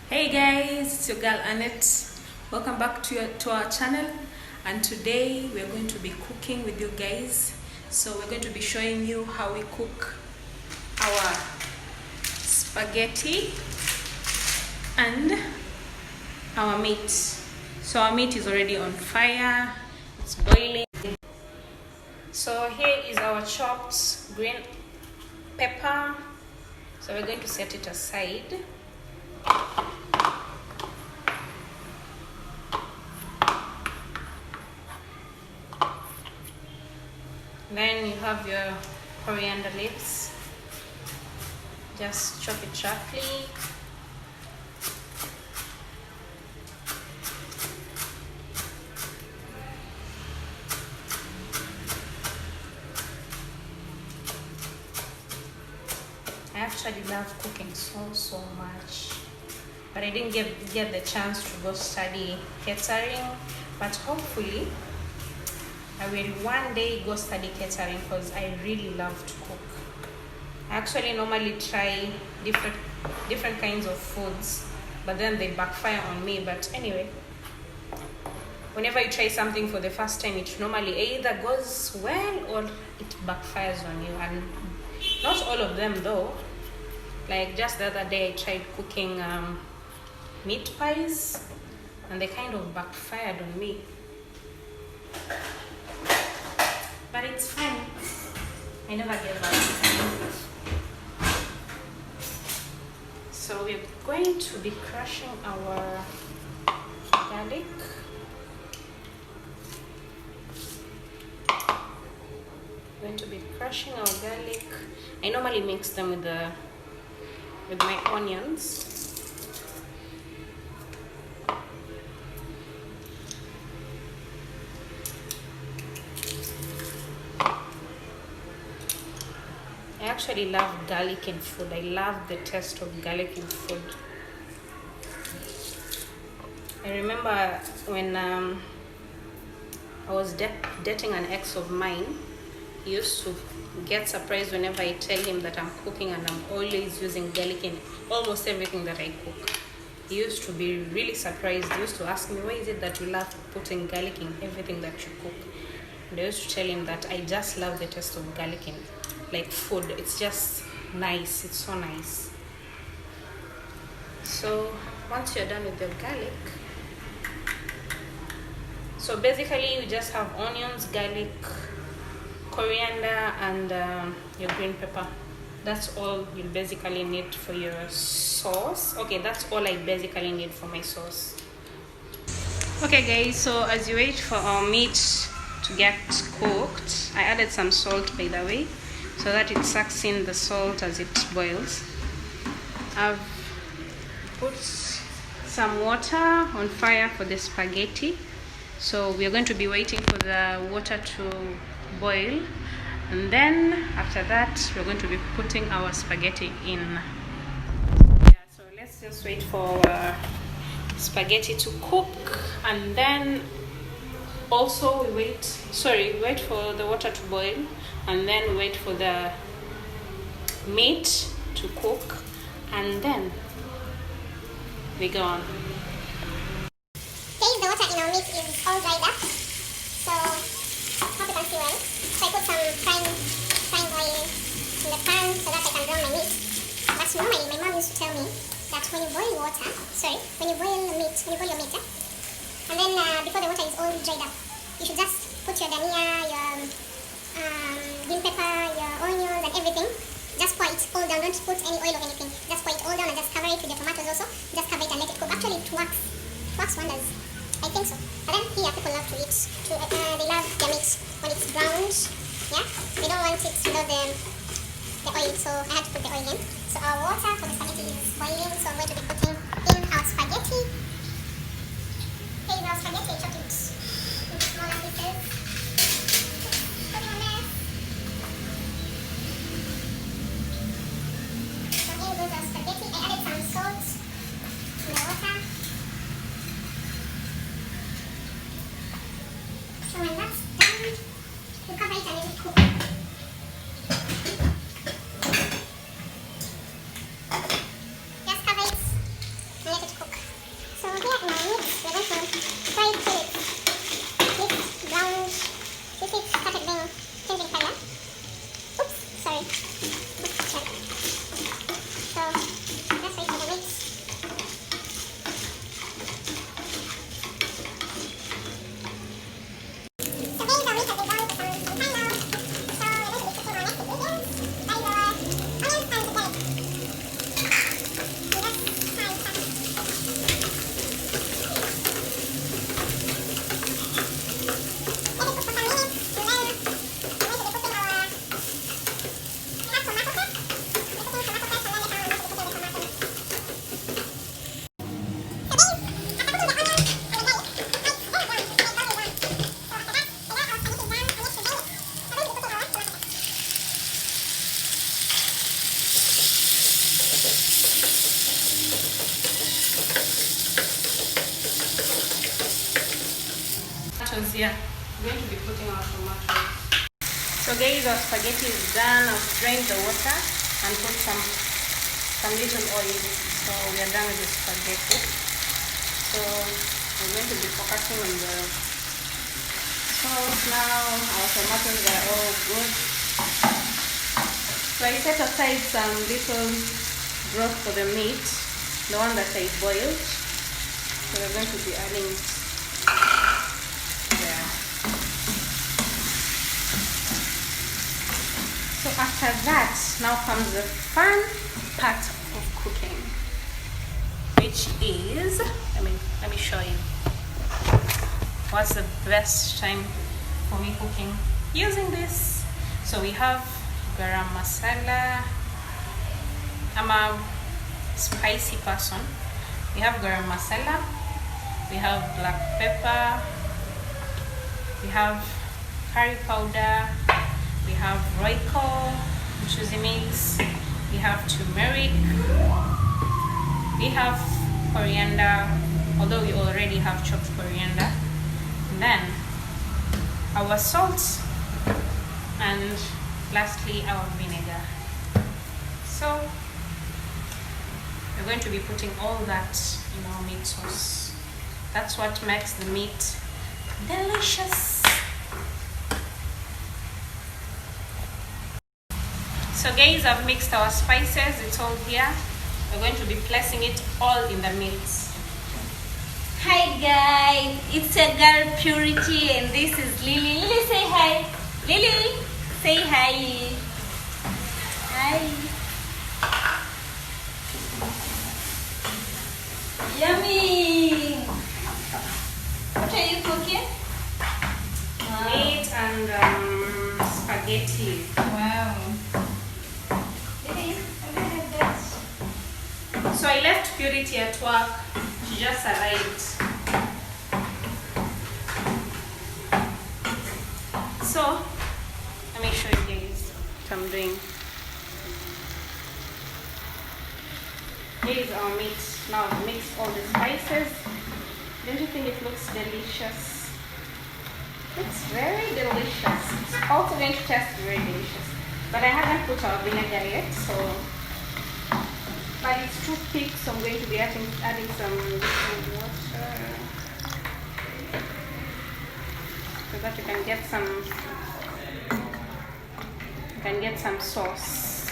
Hey guys, it's your girl Annette. Welcome back to our channel, and today we are going to be cooking with you guys. So we're going to be showing you how we cook our spaghetti and our meat. So our meat is already on fire, it's boiling. So here is our chopped green pepper. So we're going to set it aside. Then you have your coriander leaves. Just chop it roughly. I actually love cooking so much, but I didn't get the chance to go study catering, but hopefully I will one day go study catering because I really love to cook. I actually normally try different kinds of foods, but then they backfire on me. But anyway, whenever you try something for the first time, it normally either goes well or it backfires on you, and not all of them though. Like just the other day I tried cooking meat pies and they kind of backfired on me. But it's fine. I never gave up. So we're going to be crushing our garlic. Going to be crushing our garlic. I normally mix them with my onions. I actually love garlic in food. I love the taste of garlic in food. I remember when I was dating an ex of mine, he used to get surprised whenever I tell him that I'm cooking and I'm always using garlic in almost everything that I cook. He used to be really surprised. He used to ask me, why is it that you love putting garlic in everything that you cook? And I used to tell him that I just love the taste of garlic in like food. It's just nice. It's so nice. So once you're done with your garlic, so basically you just have onions, garlic, coriander, and your green pepper. That's all you basically need for your sauce. Okay, that's all I basically need for my sauce. Okay guys, so as you wait for our meat to get cooked, I added some salt, by the way, so that it sucks in the salt as it boils. I've put some water on fire for the spaghetti, so we're going to be waiting for the water to boil, and then after that we're going to be putting our spaghetti in. Yeah, so let's just wait for our spaghetti to cook, and then also we wait for the water to boil, and then wait for the meat to cook, and then we go on. The water in our meat is all dried up, so hope you can see well. So I put some frying oil in the pan so that I can brown my meat. But normally my mom used to tell me that when you boil your meat, and then before the water is all dried up, you should just put your dhania, your green pepper, your onions and everything. Just pour it all down. Don't put any oil or anything. Just pour it all down and just cover it with the tomatoes also. Just cover it and let it cook. Actually it works wonders. I think so. But then here people love to eat. They love their meat when it's browned. Yeah? They don't want it without the oil, so I had to put the oil in. So our water for the spaghetti is boiling, so I'm going to be putting in our spaghetti. Here is our spaghetti. I chopped it into smaller pieces. Put it on there. So here goes our spaghetti. I added some salt in the water. So when that's done, you cover it and let it cook. Just cover tomatoes here. We're going to be putting our tomatoes. So guys, our spaghetti is done. I've drained the water and put some little oil. So we are done with the spaghetti. So we're going to be focusing on the sauce now. Our tomatoes are all good. So I set aside some little broth for the meat, the one that I boiled. So we're going to be adding there. So after that, now comes the fun part of cooking, which is, let me show you. What's the best time for me cooking? Using this. So we have garam masala. I'm a spicy person. We have garam masala. We have black pepper. We have curry powder. We have Royco, Chuzi mix. We have turmeric. We have coriander, although we already have chopped coriander. And then our salt, and lastly our vinegar. So we're going to be putting all that in our meat sauce. That's what makes the meat delicious. So guys, I've mixed our spices, it's all here. We're going to be placing it all in the meat. Hi guys, it's your girl Purity and this is Lily. Lily, say hi. Lily, say hi. Hi. Yummy. What are you cooking? Meat and spaghetti. Wow. Lily, have you had that? So I left Purity at work. She just arrived. So let me show you guys what I'm doing. Here is our meat. Now I've mixed all the spices. Don't you think it looks delicious? It's very delicious. It's also going to taste very delicious. But I haven't put our vinegar yet, so but it's too thick, so I'm going to be adding some little water so that you can get some sauce.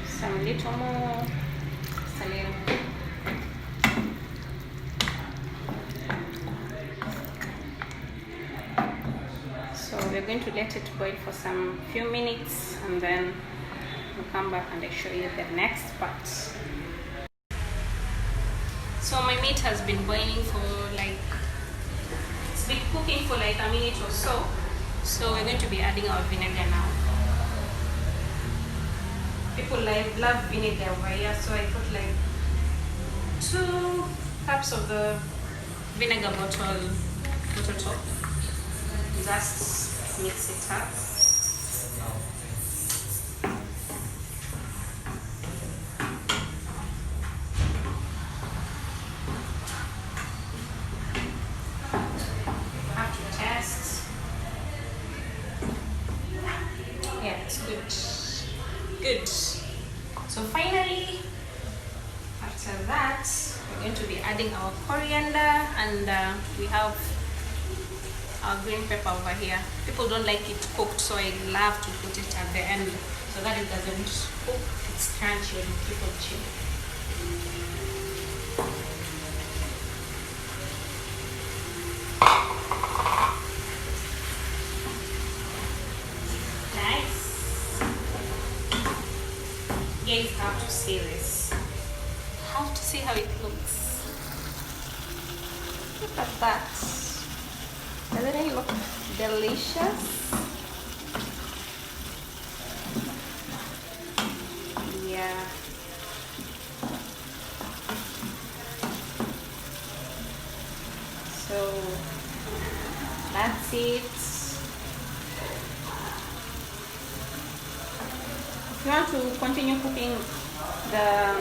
Some little more, just a little. So we're going to let it boil for some few minutes and then we'll come back and I'll show you the next part. So my meat has been boiling for it's been cooking for like a minute or so. So we're going to be adding our vinegar now. People love vinegar over here, so I put like 2 cups of the vinegar bottle top. Just mix it up. Have to test. Yeah, it's good. Good. So finally, after that, we're going to be adding our coriander and we have our green pepper over here. People don't like it cooked, so I love to put it at the end so that it doesn't cook. It's crunchy and people chew. Nice. You guys have to see this. Have to see how it looks. Look at that. Doesn't it look delicious? Yeah. So that's it. you want to continue cooking the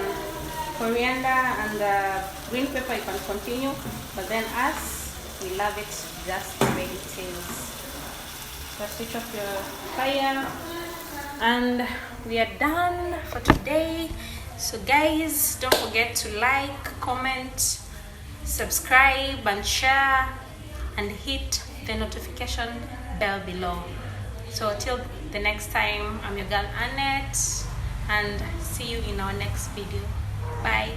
coriander and the green pepper, you can continue, but then us, we love it just the way it is. So switch off your fire, and we are done for today. So guys, don't forget to like, comment, subscribe and share, and hit the notification bell below. So till the next time, I'm your girl Annette, and see you in our next video. Bye.